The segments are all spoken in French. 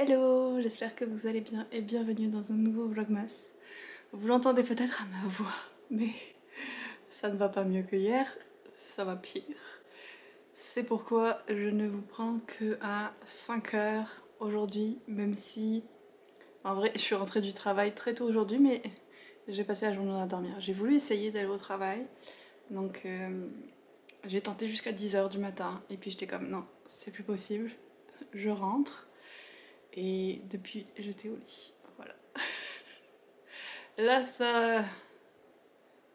Hello, j'espère que vous allez bien et bienvenue dans un nouveau vlogmas. Vous l'entendez peut-être à ma voix, mais ça ne va pas mieux que hier, ça va pire. C'est pourquoi je ne vous prends que à 5 heures aujourd'hui, même si en vrai je suis rentrée du travail très tôt aujourd'hui, mais j'ai passé la journée à dormir. J'ai voulu essayer d'aller au travail, donc j'ai tenté jusqu'à 10 heures du matin et puis j'étais comme non, c'est plus possible, je rentre. Et depuis, j'étais au lit. Voilà. Là, ça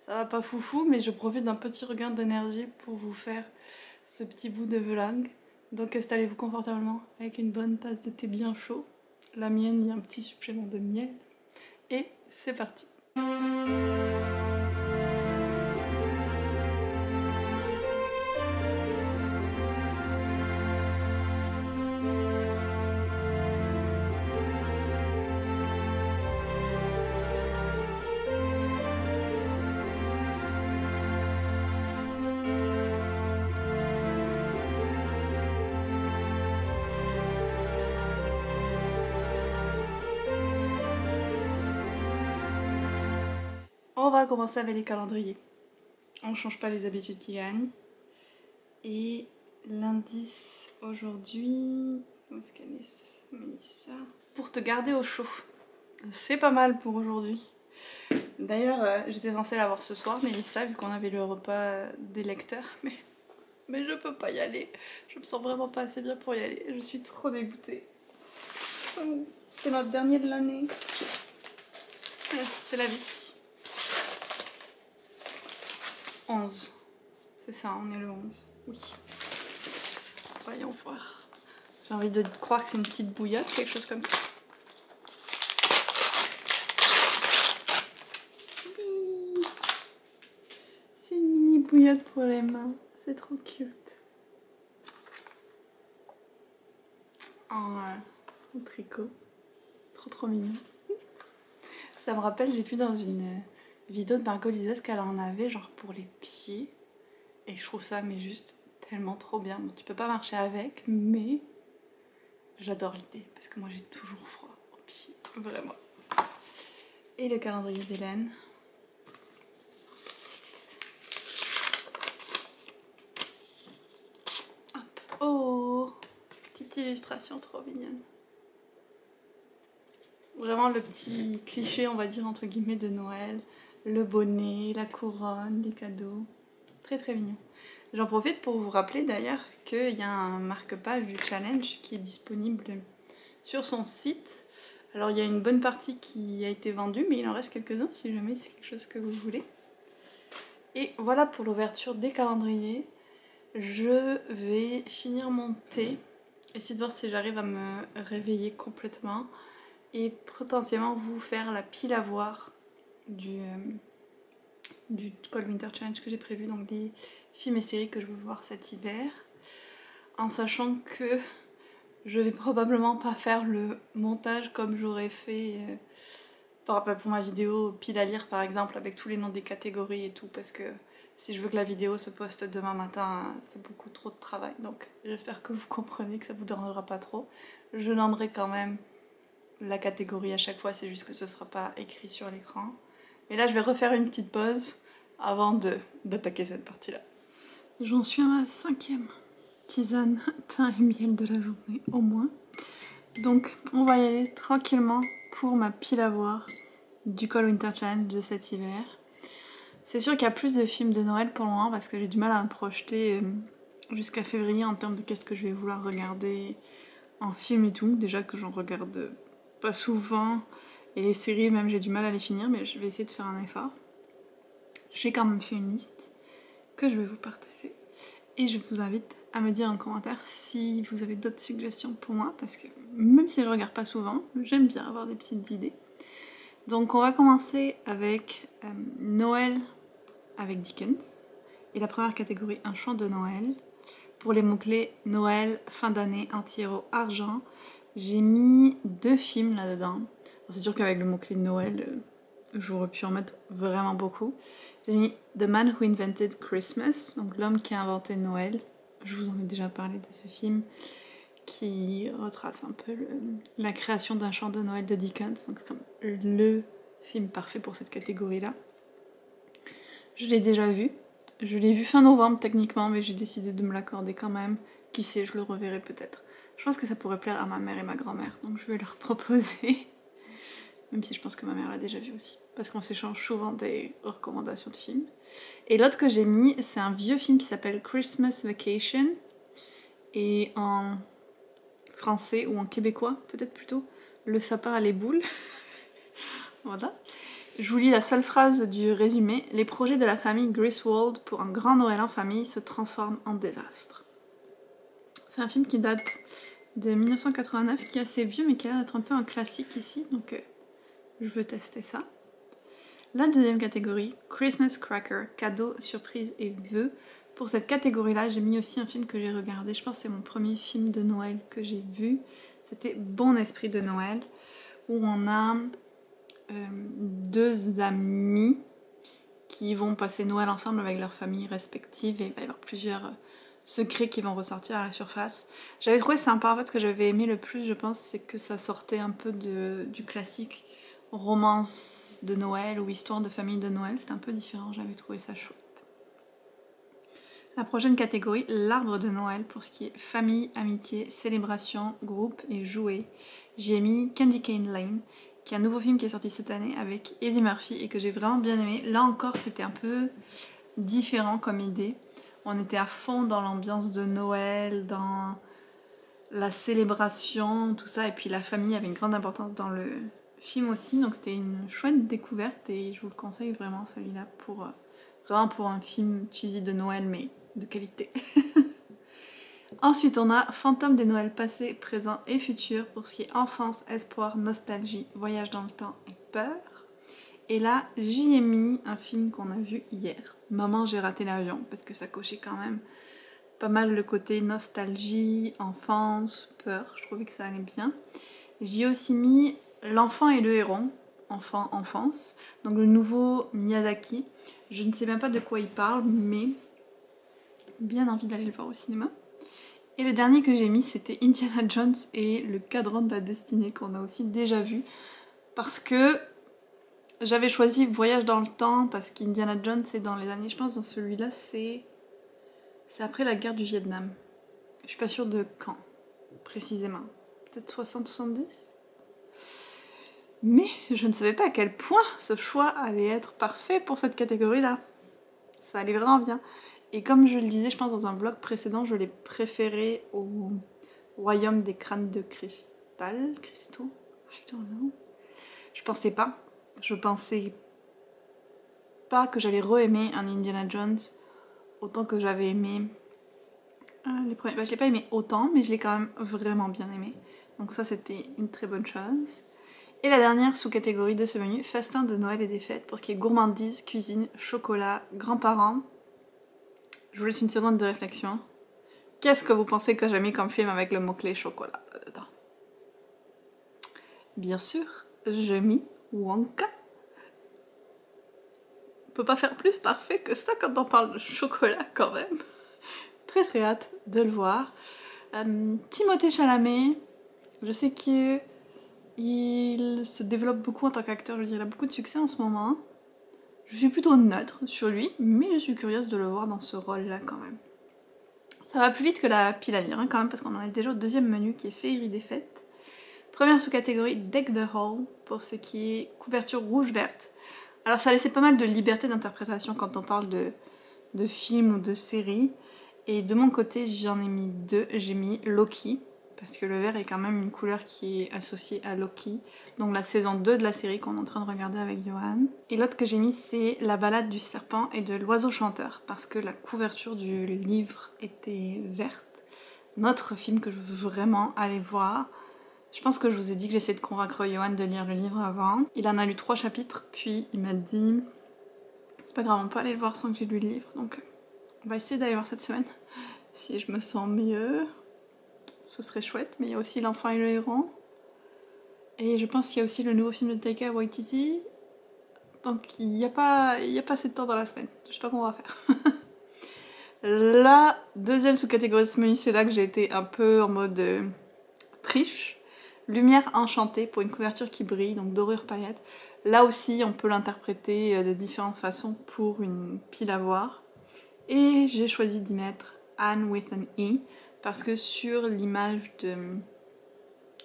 va pas foufou, mais je profite d'un petit regain d'énergie pour vous faire ce petit bout de vlog. Donc installez-vous confortablement avec une bonne tasse de thé bien chaud. La mienne, il y a un petit supplément de miel. Et c'est parti. On va commencer avec les calendriers. On change pas les habitudes qui gagnent. Et l'indice aujourd'hui... Où est-ce qu'elle est, Mélissa? Pour te garder au chaud. C'est pas mal pour aujourd'hui. D'ailleurs, j'étais censée l'avoir ce soir, Mélissa, vu qu'on avait le repas des lecteurs, mais je peux pas y aller. Je me sens vraiment pas assez bien pour y aller. Je suis trop dégoûtée. C'est notre dernier de l'année. C'est la vie. 11. C'est ça, on est le 11. Oui. Voyons voir. J'ai envie de croire que c'est une petite bouillotte, quelque chose comme ça. Oui. C'est une mini bouillotte pour les mains. C'est trop cute. En tricot. Trop mignon. Ça me rappelle, j'ai vu dans une vidéo de Margot Lises qu'elle en avait genre pour les pieds. Et je trouve ça mais juste tellement trop bien. Bon, tu peux pas marcher avec, mais j'adore l'idée parce que moi j'ai toujours froid aux pieds, vraiment. Et le calendrier d'Hélène. Hop. Oh, petite illustration trop mignonne. Vraiment le petit cliché, on va dire entre guillemets, de Noël. Le bonnet, la couronne, les cadeaux. Très mignon. J'en profite pour vous rappeler d'ailleurs qu'il y a un marque-page du challenge qui est disponible sur son site. Alors il y a une bonne partie qui a été vendue, mais il en reste quelques-uns si jamais c'est quelque chose que vous voulez. Et voilà pour l'ouverture des calendriers. Je vais finir mon thé, essayer de voir si j'arrive à me réveiller complètement et potentiellement vous faire la pile à voir du Cold Winter Challenge que j'ai prévu, donc les films et séries que je veux voir cet hiver, en sachant que je vais probablement pas faire le montage comme j'aurais fait pour ma vidéo pile à lire par exemple, avec tous les noms des catégories et tout, parce que si je veux que la vidéo se poste demain matin, c'est beaucoup trop de travail, donc j'espère que vous comprenez, que ça vous dérangera pas trop. Je nommerai quand même la catégorie à chaque fois, c'est juste que ce sera pas écrit sur l'écran. Mais là je vais refaire une petite pause avant d'attaquer cette partie-là. J'en suis à ma 5e tisane thym et miel de la journée, au moins. Donc on va y aller tranquillement pour ma pile à voir du Cold Winter Challenge de cet hiver. C'est sûr qu'il y a plus de films de Noël pour le moment parce que j'ai du mal à me projeter jusqu'à février en termes de qu'est-ce que je vais vouloir regarder en film et tout. Déjà que j'en regarde pas souvent et les séries même j'ai du mal à les finir, mais je vais essayer de faire un effort. J'ai quand même fait une liste que je vais vous partager et je vous invite à me dire en commentaire si vous avez d'autres suggestions pour moi, parce que même si je regarde pas souvent, j'aime bien avoir des petites idées. Donc on va commencer avec Noël avec Dickens, et la première catégorie, un chant de Noël. Pour les mots-clés Noël, fin d'année, anti-héros, argent, j'ai mis 2 films là-dedans. C'est sûr qu'avec le mot-clé Noël, j'aurais pu en mettre vraiment beaucoup. J'ai mis The Man Who Invented Christmas, donc l'homme qui a inventé Noël. Je vous en ai déjà parlé de ce film, qui retrace un peu la création d'un chant de Noël de Dickens, donc c'est comme le film parfait pour cette catégorie-là. Je l'ai déjà vu, je l'ai vu fin novembre techniquement, mais j'ai décidé de me l'accorder quand même. Qui sait, je le reverrai peut-être. Je pense que ça pourrait plaire à ma mère et ma grand-mère, donc je vais leur proposer. Même si je pense que ma mère l'a déjà vu aussi, parce qu'on s'échange souvent des recommandations de films. Et l'autre que j'ai mis, c'est un vieux film qui s'appelle Christmas Vacation, et en français ou en québécois peut-être plutôt, Le sapin à les boules. Voilà. Je vous lis la seule phrase du résumé. Les projets de la famille Griswold pour un grand Noël en famille se transforment en désastre. C'est un film qui date de 1989, qui est assez vieux mais qui a l'air d'être un peu un classique ici, donc je veux tester ça. La deuxième catégorie, Christmas Cracker, cadeaux, surprises et vœux. Pour cette catégorie-là, j'ai mis aussi un film que j'ai regardé, je pense que c'est mon premier film de Noël que j'ai vu. C'était Bon Esprit de Noël, où on a deux amis qui vont passer Noël ensemble avec leurs familles respectives et il va y avoir plusieurs secrets qui vont ressortir à la surface. J'avais trouvé sympa, en fait ce que j'avais aimé le plus je pense c'est que ça sortait un peu du classique romance de Noël ou histoire de famille de Noël, c'était un peu différent, j'avais trouvé ça chouette. La prochaine catégorie, l'arbre de Noël, pour ce qui est famille, amitié, célébration, groupe et jouets. J'ai mis Candy Cane Lane, qui est un nouveau film qui est sorti cette année avec Eddie Murphy et que j'ai vraiment bien aimé. Là encore, c'était un peu différent comme idée. On était à fond dans l'ambiance de Noël, dans la célébration, tout ça. Et puis la famille avait une grande importance dans le film aussi. Donc c'était une chouette découverte et je vous le conseille vraiment celui-là pour vraiment pour un film cheesy de Noël mais de qualité. Ensuite on a Fantôme des Noëls passés, présents et futurs pour ce qui est enfance, espoir, nostalgie, voyage dans le temps et peur. Et là j'y ai mis un film qu'on a vu hier, Maman j'ai raté l'avion, parce que ça cochait quand même pas mal le côté nostalgie, enfance, peur, je trouvais que ça allait bien. J'y ai aussi mis L'enfant et le héron, enfant, enfance, donc le nouveau Miyazaki. Je ne sais même pas de quoi il parle, mais bien envie d'aller le voir au cinéma. Et le dernier que j'ai mis, c'était Indiana Jones et le cadran de la destinée, qu'on a aussi déjà vu, parce que j'avais choisi Voyage dans le temps, parce qu'Indiana Jones, c'est dans les années, je pense dans celui-là, c'est après la guerre du Vietnam. Je suis pas sûre de quand, précisément. Peut-être 60-70 ? Mais je ne savais pas à quel point ce choix allait être parfait pour cette catégorie-là. Ça allait vraiment bien. Et comme je le disais, je pense dans un vlog précédent, je l'ai préféré au Royaume des crânes de cristal, cristaux, I don't know. Je pensais pas que j'allais re-aimer un Indiana Jones autant que j'avais aimé les premiers. Je l'ai pas aimé autant, mais je l'ai quand même vraiment bien aimé. Donc ça, c'était une très bonne chose. Et la dernière sous-catégorie de ce menu, festin de Noël et des fêtes, pour ce qui est gourmandise, cuisine, chocolat, grands-parents. Je vous laisse une seconde de réflexion. Qu'est-ce que vous pensez que j'ai mis comme film avec le mot-clé chocolat là-dedans? Bien sûr, j'ai mis Wonka. On peut pas faire plus parfait que ça quand on parle de chocolat quand même. Très très hâte de le voir. Timothée Chalamet, je sais qu'il se développe beaucoup en tant qu'acteur, je veux dire, il a beaucoup de succès en ce moment. Je suis plutôt neutre sur lui, mais je suis curieuse de le voir dans ce rôle-là quand même. Ça va plus vite que la pile à lire hein, quand même, parce qu'on en est déjà au deuxième menu qui est Féerie des fêtes. Première sous-catégorie, Deck the Hall, pour ce qui est couverture rouge-verte. Alors ça laissait pas mal de liberté d'interprétation quand on parle de films ou de séries. Et de mon côté, j'en ai mis deux. J'ai mis Loki, parce que le vert est quand même une couleur qui est associée à Loki, donc la saison 2 de la série qu'on est en train de regarder avec Johan. Et l'autre que j'ai mis, c'est La balade du serpent et de l'oiseau chanteur, parce que la couverture du livre était verte. Notre film que je veux vraiment aller voir. Je pense que je vous ai dit que j'essayais de convaincre Johan de lire le livre avant. Il en a lu 3 chapitres, puis il m'a dit c'est pas grave, on peut aller le voir sans que j'ai lu le livre, donc on va essayer d'aller voir cette semaine. Si je me sens mieux, ce serait chouette. Mais il y a aussi L'enfant et le héron. Et je pense qu'il y a aussi le nouveau film de Taika Waititi. Donc il n'y a pas assez de temps dans la semaine. Je sais pas comment on va faire. La deuxième sous-catégorie de ce menu, c'est là que j'ai été un peu en mode triche. Lumière enchantée pour une couverture qui brille, donc dorure paillettes. Là aussi, on peut l'interpréter de différentes façons pour une pile à voir. Et j'ai choisi d'y mettre Anne with an E, parce que sur l'image de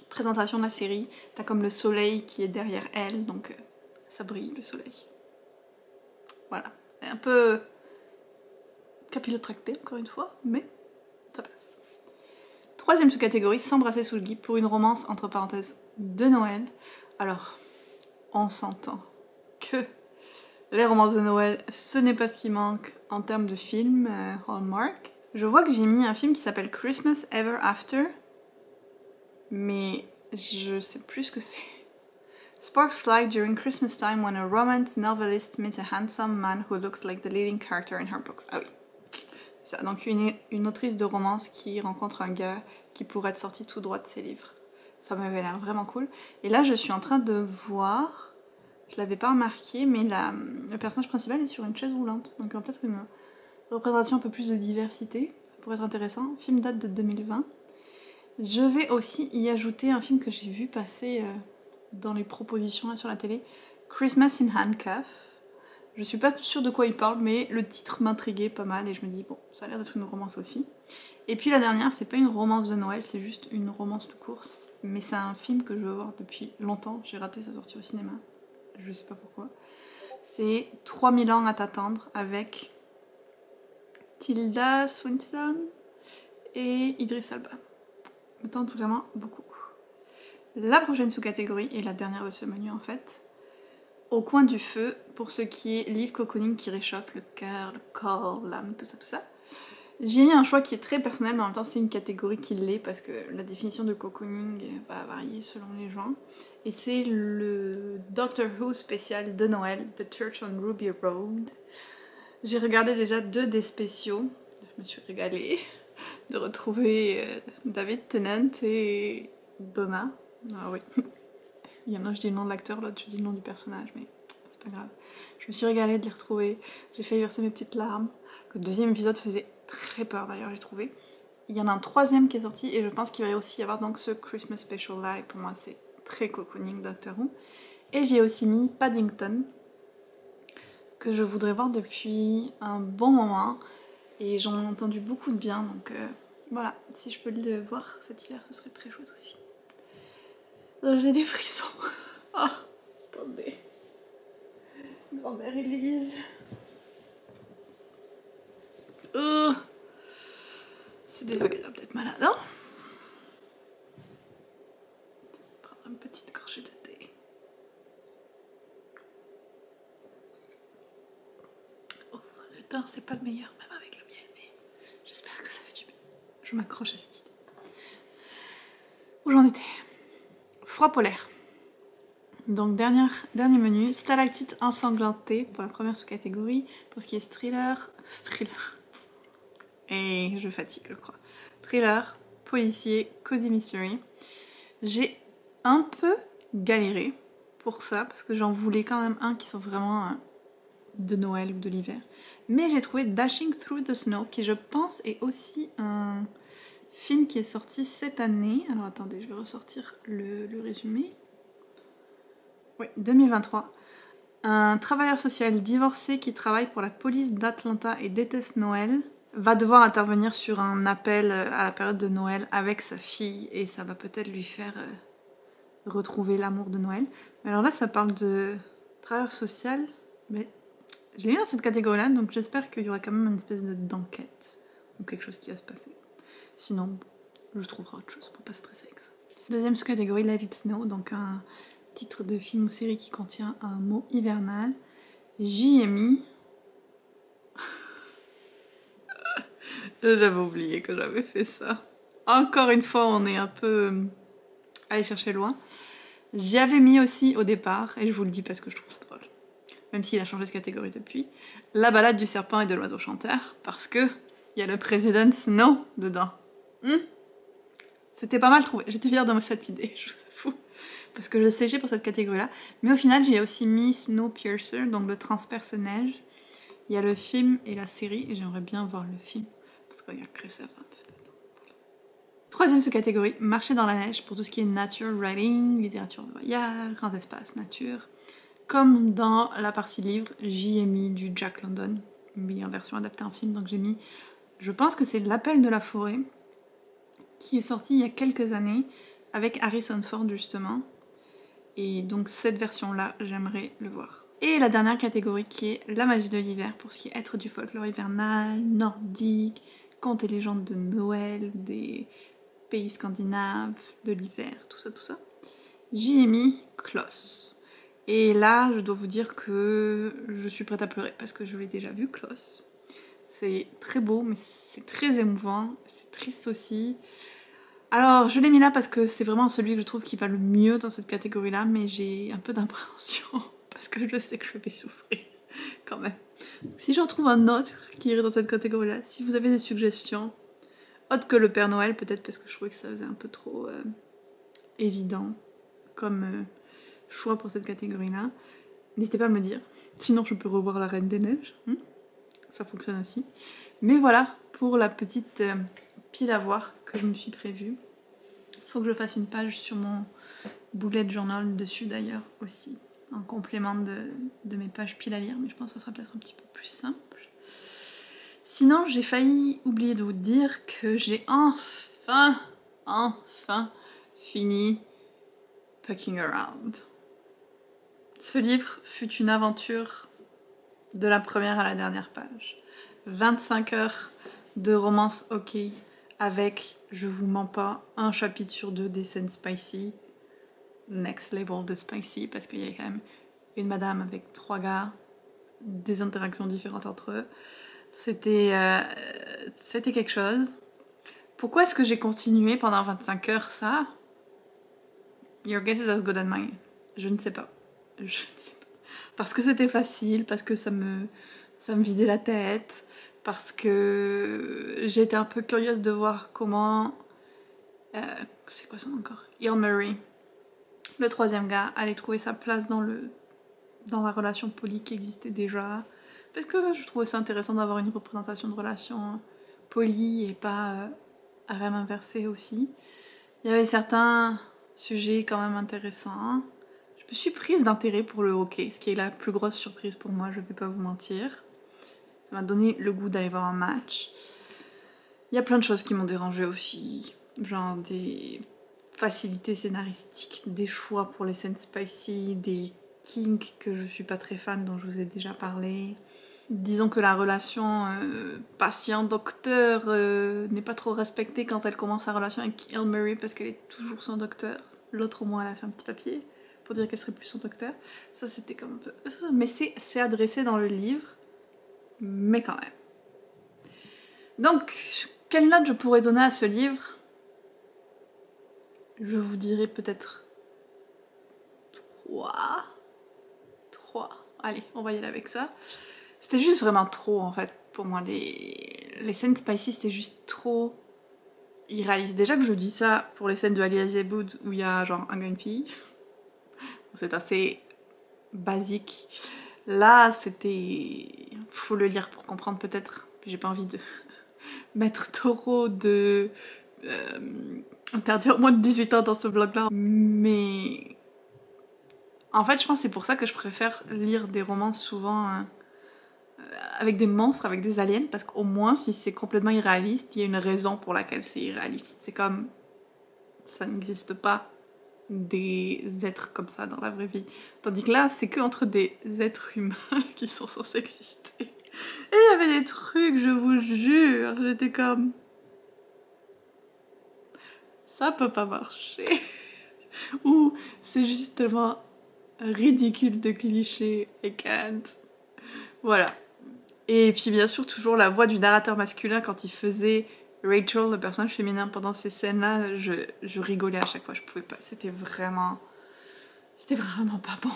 présentation de la série, t'as comme le soleil qui est derrière elle, donc ça brille le soleil. Voilà, un peu capillotracté encore une fois, mais ça passe. Troisième sous-catégorie, s'embrasser sous le gui pour une romance entre parenthèses de Noël. Alors, on s'entend que les romances de Noël, ce n'est pas ce qui manque en termes de films Hallmark. Je vois que j'ai mis un film qui s'appelle Christmas Ever After, mais je sais plus ce que c'est. Sparks fly during Christmas time when a romance novelist meets a handsome man who looks like the leading character in her books. Ah oui, ça. Donc une autrice de romance qui rencontre un gars qui pourrait être sorti tout droit de ses livres. Ça m'avait l'air vraiment cool. Et là, je suis en train de voir, je l'avais pas remarqué, mais le personnage principal est sur une chaise roulante. Donc peut-être une représentation un peu plus de diversité. Ça pourrait être intéressant. Le film date de 2020. Je vais aussi y ajouter un film que j'ai vu passer dans les propositions là, sur la télé, Christmas in Handcuffs. Je suis pas sûre de quoi il parle, mais le titre m'intriguait pas mal et je me dis bon, ça a l'air d'être une romance aussi. Et puis la dernière, c'est pas une romance de Noël, c'est juste une romance de course, mais c'est un film que je veux voir depuis longtemps. J'ai raté sa sortie au cinéma, je sais pas pourquoi. C'est 3000 ans à t'attendre avec Tilda Swinton et Idris Elba. Me tente vraiment beaucoup. La prochaine sous-catégorie, et la dernière de ce menu en fait, Au coin du feu, pour ce qui est livre cocooning qui réchauffe le cœur, le corps, l'âme, tout ça. J'ai mis un choix qui est très personnel, mais en même temps c'est une catégorie qui l'est, parce que la définition de cocooning va varier selon les gens. Et c'est le Doctor Who spécial de Noël, The Church on Ruby Road. J'ai regardé déjà 2 des spéciaux, je me suis régalée de retrouver David Tennant et Donna. Ah oui. Il y en a, je dis le nom de l'acteur, l'autre, je dis le nom du personnage, mais c'est pas grave. Je me suis régalée de les retrouver. J'ai failli verser mes petites larmes. Le deuxième épisode faisait très peur d'ailleurs, j'ai trouvé. Il y en a un troisième qui est sorti et je pense qu'il va aussi y avoir donc ce Christmas Special là. Et pour moi, c'est très cocooning Doctor Who. Et j'ai aussi mis Paddington, que je voudrais voir depuis un bon moment. Et j'en ai entendu beaucoup de bien, donc voilà. Si je peux le voir cet hiver, ce serait très chouette aussi. J'ai des frissons. Oh, attendez. Grand-mère Élise. C'est désagréable d'être malade, hein? Prendre une petite gorgée de thé. Oh, le thym, c'est pas le meilleur, même avec le miel, mais j'espère que ça fait du bien. Je m'accroche à cette idée. Où j'en étais? Froid polaire. Donc dernier menu, stalactite ensanglantée pour la première sous-catégorie. Pour ce qui est thriller. Et je fatigue, je crois. Thriller, policier, cozy mystery. J'ai un peu galéré pour ça parce que j'en voulais quand même un qui soit vraiment de Noël ou de l'hiver. Mais j'ai trouvé Dashing Through the Snow qui je pense est aussi un film qui est sorti cette année. Alors attendez, je vais ressortir le résumé. Oui, 2023. Un travailleur social divorcé qui travaille pour la police d'Atlanta et déteste Noël va devoir intervenir sur un appel à la période de Noël avec sa fille et ça va peut-être lui faire retrouver l'amour de Noël. Mais alors là, ça parle de travailleur social, mais je l'ai mis dans cette catégorie-là, donc j'espère qu'il y aura quand même une espèce d'enquête ou quelque chose qui va se passer. Sinon, je trouverai autre chose pour pas stresser avec ça. Deuxième sous-catégorie, Let It Snow, donc un titre de film ou série qui contient un mot hivernal. J'y ai mis... J'avais oublié que j'avais fait ça. Encore une fois, on est un peu allé chercher loin. J'y avais mis aussi au départ, et je vous le dis parce que je trouve ça drôle, même s'il a changé de catégorie depuis, La balade du serpent et de l'oiseau chanteur, parce que il y a le President Snow dedans. C'était pas mal trouvé, j'étais fière de cette idée, je vous avoue, parce que je séchais pour cette catégorie-là. Mais au final, j'ai aussi mis Snowpiercer, donc le transperce neige. Il y a le film et la série, et j'aimerais bien voir le film, parce qu'il y a Chris Evans. Troisième sous-catégorie, marcher dans la neige, pour tout ce qui est nature writing, littérature de voyage, grand espace, nature. Comme dans la partie livre, j'y ai mis du Jack London, mais en version adaptée en film, donc j'ai mis, je pense que c'est L'Appel de la forêt, qui est sorti il y a quelques années, avec Harrison Ford justement. Et donc cette version-là, j'aimerais le voir. Et la dernière catégorie qui est la magie de l'hiver, pour ce qui est être du folklore hivernal, nordique, contes et légendes de Noël, des pays scandinaves, de l'hiver, tout ça, tout ça. J'y ai mis Klaus. Et là, je dois vous dire que je suis prête à pleurer parce que je l'ai déjà vu, Klaus. C'est très beau, mais c'est très émouvant, c'est triste aussi. Alors, je l'ai mis là parce que c'est vraiment celui que je trouve qui va le mieux dans cette catégorie-là, mais j'ai un peu d'appréhension parce que je sais que je vais souffrir quand même. Donc, si j'en trouve un autre qui irait dans cette catégorie-là, si vous avez des suggestions, autre que le Père Noël, peut-être parce que je trouvais que ça faisait un peu trop évident comme choix pour cette catégorie-là, n'hésitez pas à me le dire. Sinon, je peux revoir La Reine des Neiges, ça fonctionne aussi. Mais voilà pour la petite pile à voir que je me suis prévue. Il faut que je fasse une page sur mon bullet journal dessus d'ailleurs aussi, en complément de mes pages pile à lire, mais je pense que ça sera peut-être un petit peu plus simple. Sinon, j'ai failli oublier de vous dire que j'ai enfin fini Packing Around. Ce livre fut une aventure de la première à la dernière page. 25 heures de romance ok, avec, je vous mens pas, un chapitre sur 2 des scènes spicy. Next level de spicy, parce qu'il y a quand même une madame avec 3 gars, des interactions différentes entre eux. C'était quelque chose. Pourquoi est-ce que j'ai continué pendant 25 heures ça? Your guess is as good as mine. Je ne sais pas. Parce que c'était facile, parce que ça me vidait la tête, parce que j'étais un peu curieuse de voir comment... c'est quoi son nom encore? Il Murray, le troisième gars, allait trouver sa place dans la relation poly qui existait déjà. Parce que je trouvais ça intéressant d'avoir une représentation de relation poly et pas harem inversé aussi. Il y avait certains sujets quand même intéressants. Je me suis prise d'intérêt pour le hockey, ce qui est la plus grosse surprise pour moi, je vais pas vous mentir. Ça m'a donné le goût d'aller voir un match. Il y a plein de choses qui m'ont dérangée aussi, genre des facilités scénaristiques, des choix pour les scènes spicy, des kinks que je suis pas très fan, dont je vous ai déjà parlé. Disons que la relation patient-docteur n'est pas trop respectée quand elle commence sa relation avec Il Murray parce qu'elle est toujours son docteur. L'autre au moins elle a fait un petit papier pour dire qu'elle serait plus son docteur. Ça c'était comme un peu... Mais c'est adressé dans le livre, mais quand même. Donc, quelle note je pourrais donner à ce livre? Je vous dirais peut-être 3. 3. Allez, on va y aller avec ça. C'était juste vraiment trop en fait pour moi. Les scènes spicy c'était juste trop irréaliste. Déjà que je dis ça pour les scènes de Ali Aziaboud où il y a genre un gars et une fille. C'est assez basique. Là c'était... Faut le lire pour comprendre peut-être. J'ai pas envie de mettre trop de... interdire moins de 18 ans dans ce blog là. Mais... En fait je pense que c'est pour ça que je préfère lire des romans souvent... avec des monstres, avec des aliens, parce qu'au moins si c'est complètement irréaliste, il y a une raison pour laquelle c'est irréaliste. C'est comme ça n'existe pas des êtres comme ça dans la vraie vie. Tandis que là, c'est que entre des êtres humains qui sont censés exister. Et il y avait des trucs, je vous jure, j'étais comme... Ça peut pas marcher. Ou c'est juste tellement ridicule de clichés et can't. Voilà. Et puis bien sûr toujours la voix du narrateur masculin quand il faisait Rachel, le personnage féminin, pendant ces scènes-là, je rigolais à chaque fois, je pouvais pas, c'était vraiment pas bon,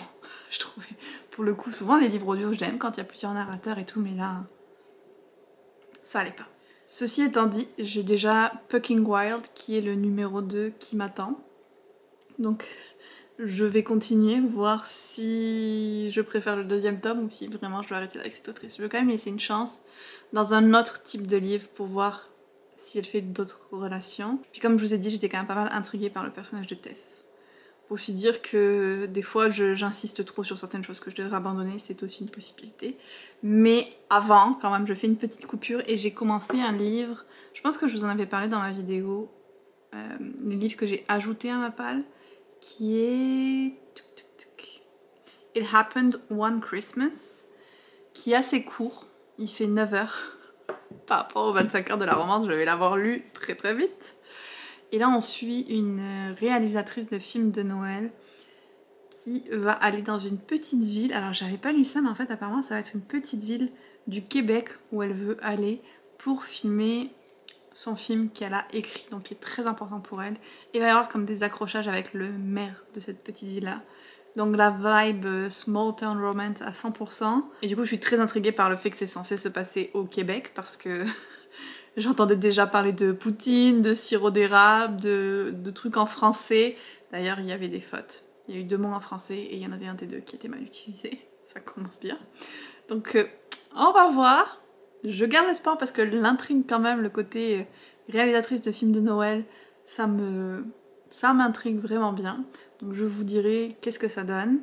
je trouvais. Pour le coup, souvent les livres audio, j'aime quand il y a plusieurs narrateurs et tout, mais là, ça allait pas. Ceci étant dit, j'ai déjà Pucking Wild, qui est le numéro 2 qui m'attend. Donc Je vais continuer, voir si je préfère le deuxième tome ou si vraiment je dois arrêter avec cette autrice. Je veux quand même laisser une chance dans un autre type de livre pour voir si elle fait d'autres relations. Puis comme je vous ai dit, j'étais quand même pas mal intriguée par le personnage de Tess. Faut aussi dire que des fois j'insiste trop sur certaines choses que je devrais abandonner, c'est aussi une possibilité. Mais avant, quand même, je fais une petite coupure et j'ai commencé un livre, je pense que je vous en avais parlé dans ma vidéo, le livre que j'ai ajouté à ma palle, qui est It Happened One Christmas, qui est assez court, il fait 9 heures par rapport aux 25 heures de la romance, je vais l'avoir lu très très vite. Et là on suit une réalisatrice de films de Noël qui va aller dans une petite ville, alors j'avais pas lu ça mais en fait apparemment ça va être une petite ville du Québec où elle veut aller pour filmer son film qu'elle a écrit, donc qui est très important pour elle. Il va y avoir comme des accrochages avec le maire de cette petite ville-là. Donc la vibe small town romance à 100%. Et du coup je suis très intriguée par le fait que c'est censé se passer au Québec parce que j'entendais déjà parler de poutine, de sirop d'érable, de trucs en français. D'ailleurs il y avait des fautes. Il y a eu 2 mots en français et il y en avait un des 2 qui était mal utilisé. Ça commence bien. Donc on va voir. Je garde l'espoir parce que l'intrigue quand même, le côté réalisatrice de films de Noël, ça m'intrigue vraiment bien. Donc je vous dirai qu'est-ce que ça donne.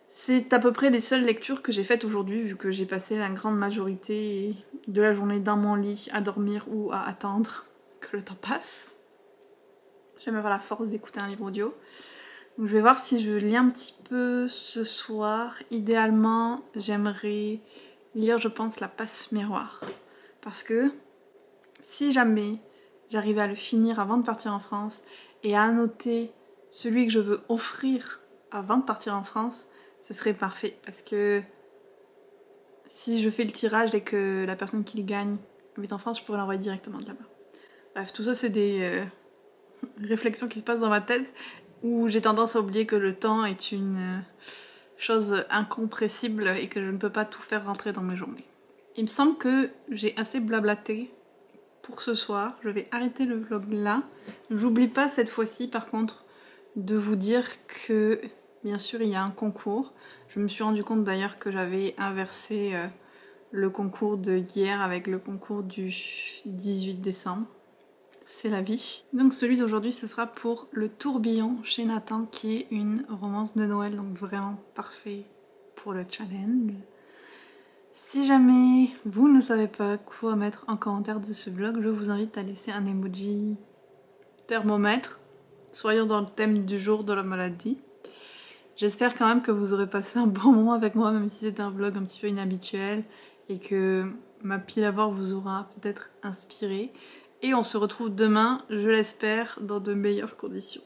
C'est à peu près les seules lectures que j'ai faites aujourd'hui, vu que j'ai passé la grande majorité de la journée dans mon lit à dormir ou à attendre que le temps passe. J'aime avoir la force d'écouter un livre audio. Donc je vais voir si je lis un petit peu ce soir. Idéalement, j'aimerais lire, je pense, La Passe Miroir. Parce que si jamais j'arrivais à le finir avant de partir en France et à annoter celui que je veux offrir avant de partir en France, ce serait parfait. Parce que si je fais le tirage et que la personne qui le gagne habite en France, je pourrais l'envoyer directement de là-bas. Bref, tout ça c'est des réflexions qui se passent dans ma tête où j'ai tendance à oublier que le temps est une chose incompressible et que je ne peux pas tout faire rentrer dans mes journées. Il me semble que j'ai assez blablaté pour ce soir. Je vais arrêter le vlog là. J'oublie pas cette fois-ci par contre de vous dire que bien sûr il y a un concours. Je me suis rendu compte d'ailleurs que j'avais inversé le concours de hier avec le concours du 18 décembre. C'est la vie. Donc celui d'aujourd'hui ce sera pour Le Tourbillon chez Nathan qui est une romance de Noël, donc vraiment parfait pour le challenge. Si jamais vous ne savez pas quoi mettre en commentaire de ce vlog, je vous invite à laisser un emoji thermomètre. Soyons dans le thème du jour de la maladie. J'espère quand même que vous aurez passé un bon moment avec moi, même si c'était un vlog un petit peu inhabituel et que ma pile à voir vous aura peut-être inspiré. Et on se retrouve demain, je l'espère, dans de meilleures conditions.